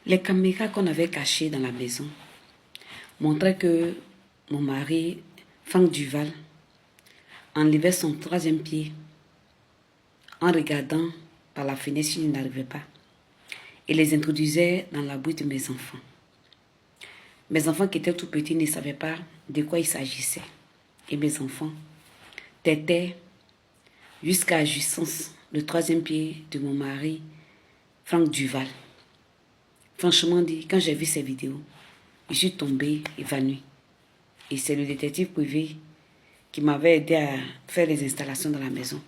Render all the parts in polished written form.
Les caméras qu'on avait cachées dans la maison montraient que mon mari, Franck Duval, enlevait son troisième pied en regardant par la fenêtre s'il n'arrivait pas et les introduisait dans la bouche de mes enfants. Mes enfants qui étaient tout petits ne savaient pas de quoi il s'agissait. Et mes enfants têtaient jusqu'à la jouissance le troisième pied de mon mari, Franck Duval. Franchement dit, quand j'ai vu ces vidéos, je suis tombée évanouie. Et c'est le détective privé qui m'avait aidé à faire les installations dans la maison,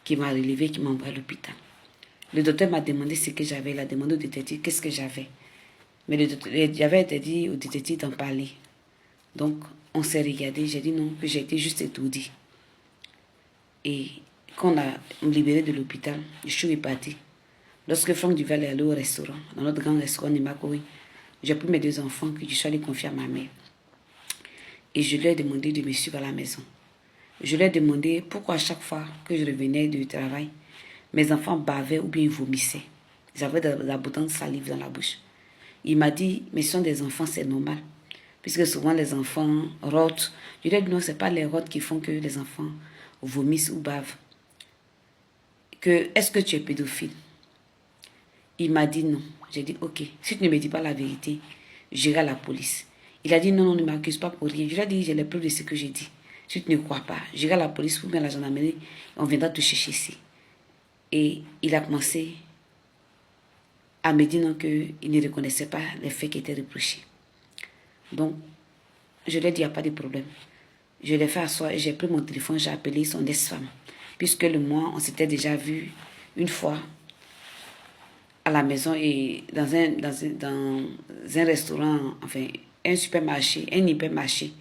qui m'a relevé, qui m'a envoyé à l'hôpital. Le docteur m'a demandé ce que j'avais. Il a demandé au détective qu'est-ce que j'avais. Mais j'avais interdit au détective d'en parler. Donc, on s'est regardé. J'ai dit non, que j'ai été juste étourdie. Et quand on a libéré de l'hôpital, je suis repartie. Lorsque Franck Duval est allé au restaurant, dans notre grand restaurant Nimakoui, j'ai pris mes deux enfants que je suis allée confier à ma mère. Et je lui ai demandé de me suivre à la maison. Je lui ai demandé pourquoi à chaque fois que je revenais du travail, mes enfants bavaient ou bien ils vomissaient. Ils avaient de l'abondante salive dans la bouche. Il m'a dit, mais ce sont des enfants, c'est normal. Puisque souvent les enfants rotent. Je lui ai dit non, ce n'est pas les rotes qui font que les enfants vomissent ou bavent. Est-ce que tu es pédophile? Il m'a dit non. J'ai dit ok, si tu ne me dis pas la vérité, j'irai à la police. Il a dit non, ne m'accuse pas pour rien. Je lui ai dit j'ai les preuves de ce que j'ai dit. Si tu ne crois pas, j'irai à la police ou bien à la gendarmerie, on viendra te chercher ici. Et il a commencé à me dire non, qu'il ne reconnaissait pas les faits qui étaient reprochés. Donc, je lui ai dit il n'y a pas de problème. Je l'ai fait asseoir et j'ai pris mon téléphone, j'ai appelé son ex-femme. Puisque le mois, on s'était déjà vu une fois à la maison et dans un restaurant, enfin un supermarché, un hypermarché.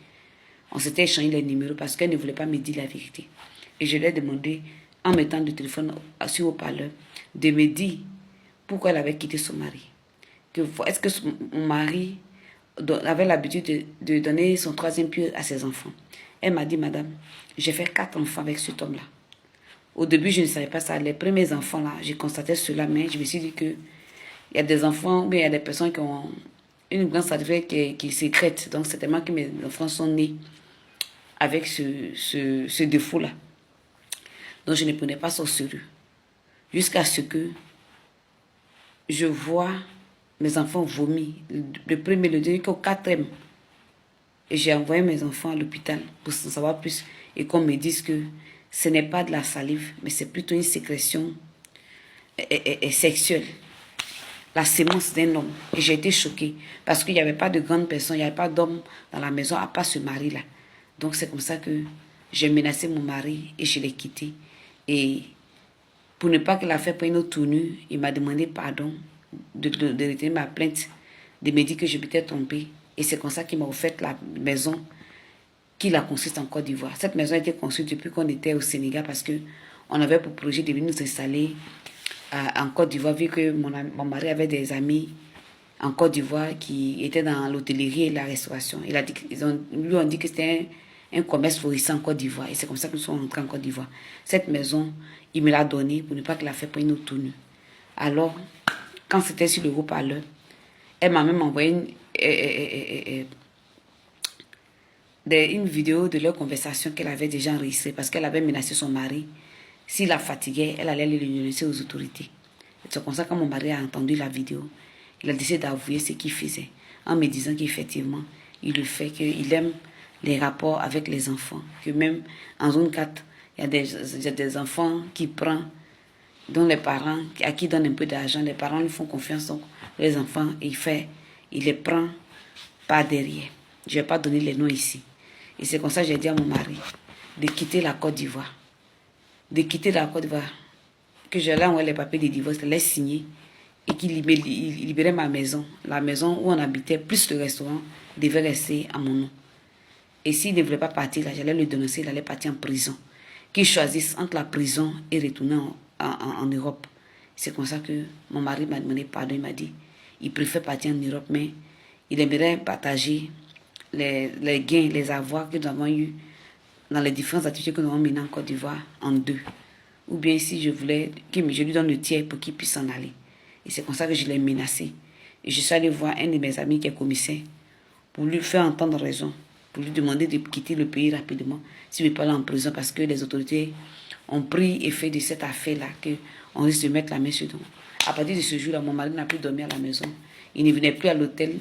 On s'était échangé les numéros parce qu'elle ne voulait pas me dire la vérité. Et je lui ai demandé, en mettant le téléphone sur haut-parleur, de me dire pourquoi elle avait quitté son mari. Est-ce que mon mari avait l'habitude de donner son troisième pied à ses enfants? Elle m'a dit, madame, j'ai fait 4 enfants avec cet homme-là. Au début, je ne savais pas ça. Les premiers enfants-là, j'ai constaté cela, mais je me suis dit que il y a des enfants, mais il y a des personnes qui ont une grande salive qui sécrète. Donc, c'est tellement que mes enfants sont nés avec ce défaut-là. Donc, je ne prenais pas ça au sérieux. Jusqu'à ce que je vois mes enfants vomir. Le premier, le deuxième, qu'au 4e. Et j'ai envoyé mes enfants à l'hôpital pour en savoir plus. Et qu'on me dise que ce n'est pas de la salive, mais c'est plutôt une sécrétion sexuelle. La sémence d'un homme. Et j'ai été choquée. Parce qu'il n'y avait pas de grandes personnes, il n'y avait pas d'homme dans la maison à part ce mari-là. Donc c'est comme ça que j'ai menacé mon mari et je l'ai quitté. Et pour ne pas que l'affaire prenne une autre tournure, il m'a demandé pardon de retirer ma plainte, de me dire que je m'étais trompée. Et c'est comme ça qu'il m'a offert la maison qu'il a construite en Côte d'Ivoire. Cette maison a été construite depuis qu'on était au Sénégal parce qu'on avait pour projet de venir nous installer en Côte d'Ivoire, vu que mon mari avait des amis en Côte d'Ivoire qui étaient dans l'hôtellerie et la restauration. Ils lui ont dit que c'était un commerce florissant en Côte d'Ivoire. Et c'est comme ça que nous sommes rentrés en Côte d'Ivoire. Cette maison, il me l'a donnée pour ne pas que l'affaire prenne une autre tournure. Alors, quand c'était sur le haut-parleur, elle m'a même envoyé une vidéo de leur conversation qu'elle avait déjà enregistrée parce qu'elle avait menacé son mari. S'il la fatiguait, elle allait le dénoncer aux autorités. C'est comme ça que quand mon mari a entendu la vidéo, il a décidé d'avouer ce qu'il faisait en me disant qu'effectivement, il le fait, qu'il aime les rapports avec les enfants. Que même en zone 4, il y a des enfants qui prennent, dont les parents, à qui donnent un peu d'argent, les parents lui font confiance, donc les enfants, il les prend par derrière. Je ne vais pas donner les noms ici. Et c'est comme ça que j'ai dit à mon mari de quitter la Côte d'Ivoire. Que j'allais envoyer les papiers de divorce, les signer et qu'il libérait ma maison. La maison où on habitait, plus le restaurant, devait rester à mon nom. Et s'il ne voulait pas partir là, j'allais le dénoncer, il allait partir en prison. Qu'il choisisse entre la prison et retourner en Europe. C'est comme ça que mon mari m'a demandé pardon. Il m'a dit il préfère partir en Europe, mais il aimerait partager les gains, les avoirs que nous avons eus dans les différentes activités que nous avons menées en Côte d'Ivoire en 2. Ou bien si je voulais que je lui donne le tiers pour qu'il puisse s'en aller. Et c'est comme ça que je l'ai menacé. Et je suis allée voir un de mes amis qui est commissaire pour lui faire entendre raison, pour lui demander de quitter le pays rapidement, s'il ne veut pas aller en prison, parce que les autorités ont pris effet de cette affaire-là, qu'on risque de mettre la main sur nous. À partir de ce jour-là, mon mari n'a plus dormi à la maison. Il ne venait plus à l'hôtel.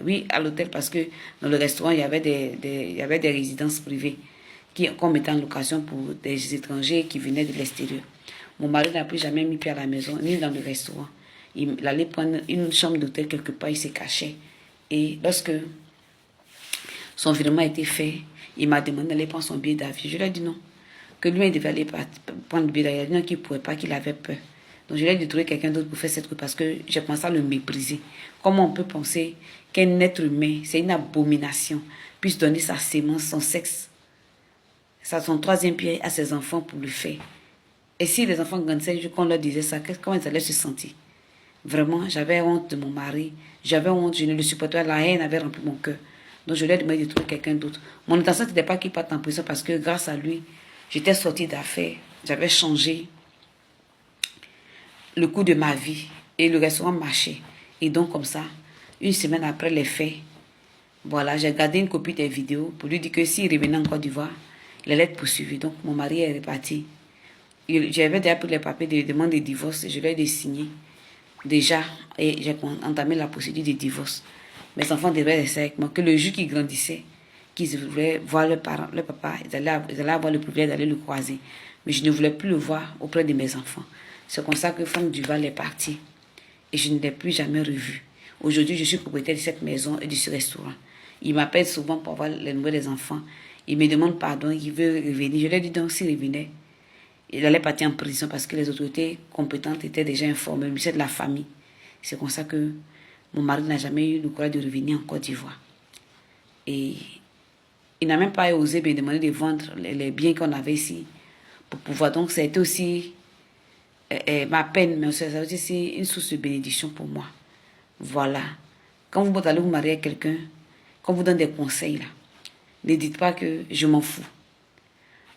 Oui, à l'hôtel, parce que dans le restaurant, il y avait des résidences privées qu'on mettait en location pour des étrangers qui venaient de l'extérieur. Mon mari n'a plus jamais mis pied à la maison, ni dans le restaurant. Il allait prendre une chambre d'hôtel quelque part, il se cachait. Et lorsque son virement a été fait, il m'a demandé d'aller prendre son billet d'avion. Je lui ai dit non, que lui, il devait aller prendre le billet d'avion. Il a dit non, qu'il ne pouvait pas, qu'il avait peur. Donc je lui ai dit de trouver quelqu'un d'autre pour faire cette chose parce que j'ai commencé à le mépriser. Comment on peut penser qu'un être humain, c'est une abomination, puisse donner sa sémence, son sexe, son troisième pied à ses enfants pour le faire. Et si les enfants grandissaient, qu'on leur disait ça, comment ils allaient se sentir? Vraiment, j'avais honte de mon mari. J'avais honte, je ne le supportais pas. La haine avait rempli mon cœur. Donc je lui ai demandé de trouver quelqu'un d'autre. Mon intention n'était pas qu'il parte en prison parce que grâce à lui, j'étais sortie d'affaires. J'avais changé le cours de ma vie. Et le restaurant marchait. Et donc comme ça, une semaine après les faits, voilà, j'ai gardé une copie des vidéos pour lui dire que s'il revenait en Côte d'Ivoire, il allait être poursuivi. Donc mon mari est reparti. J'avais déjà pris les papiers de demande de divorce et je l'ai signé déjà et j'ai entamé la procédure de divorce. Mes enfants devaient rester avec moi, que le jour qui grandissait, qu'ils voulaient voir leur papa, ils allaient avoir le privilège d'aller le croiser. Mais je ne voulais plus le voir auprès de mes enfants. C'est comme ça que Franck Duval est parti et je ne l'ai plus jamais revu. Aujourd'hui, je suis propriétaire de cette maison et de ce restaurant. Il m'appelle souvent pour voir les nouvelles des enfants. Il me demande pardon, il veut revenir. Je lui ai dit donc s'il revenait, il allait partir en prison parce que les autorités compétentes étaient déjà informées. Lui, c'est de la famille. C'est comme ça que mon mari n'a jamais eu le courage de revenir en Côte d'Ivoire. Et il n'a même pas osé me demander de vendre les biens qu'on avait ici pour pouvoir. Donc, ça a été aussi ma peine, mais ça a été aussi une source de bénédiction pour moi. Voilà. Quand vous allez vous marier à quelqu'un, quand vous donne des conseils, là, ne dites pas que je m'en fous.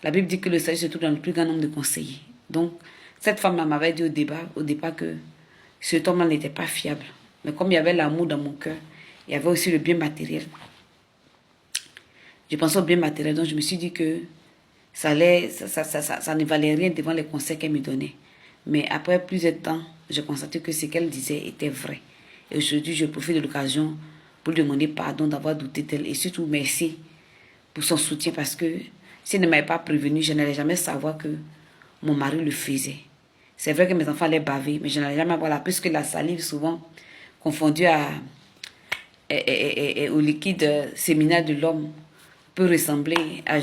La Bible dit que le salut se trouve dans le plus grand nombre de conseillers. Donc, cette femme-là m'avait dit au départ que cet homme-là n'était pas fiable. Mais comme il y avait l'amour dans mon cœur, il y avait aussi le bien matériel. Je pensais au bien matériel, donc je me suis dit que ça ne valait rien devant les conseils qu'elle me donnait. Mais après plusieurs temps, j'ai constaté que ce qu'elle disait était vrai. Et aujourd'hui, je profite de l'occasion pour lui demander pardon d'avoir douté d'elle. Et surtout, merci pour son soutien parce que si elle ne m'avait pas prévenu, je n'allais jamais savoir que mon mari le faisait. C'est vrai que mes enfants allaient baver, mais je n'allais jamais voir là, puisque la salive, souvent confondue au liquide séminal de l'homme, peut ressembler à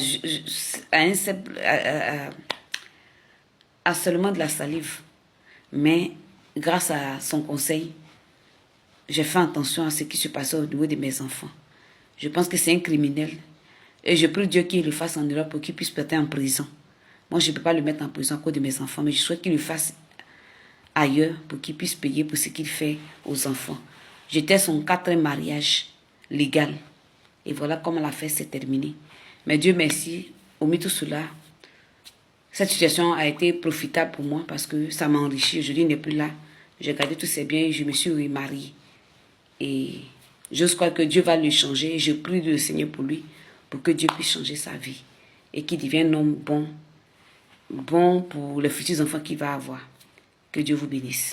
seulement de la salive. Mais grâce à son conseil, j'ai fait attention à ce qui se passait au niveau de mes enfants. Je pense que c'est un criminel. Et je prie Dieu qu'il le fasse en Europe pour qu'il puisse partir en prison. Moi, je ne peux pas le mettre en prison à cause de mes enfants, mais je souhaite qu'il le fasse ailleurs pour qu'il puisse payer pour ce qu'il fait aux enfants. J'étais son 4e mariage légal. Et voilà comment la fête s'est terminée. Mais Dieu merci, au milieu de tout cela, cette situation a été profitable pour moi parce que ça m'a enrichi. Aujourd'hui, il n'est plus là. J'ai gardé tous ses biens et je me suis remariée. Et j'ose croire que Dieu va le changer. Et je prie le Seigneur pour lui, pour que Dieu puisse changer sa vie et qu'il devienne un homme bon pour les futurs enfants qu'il va avoir. Que Dieu vous bénisse.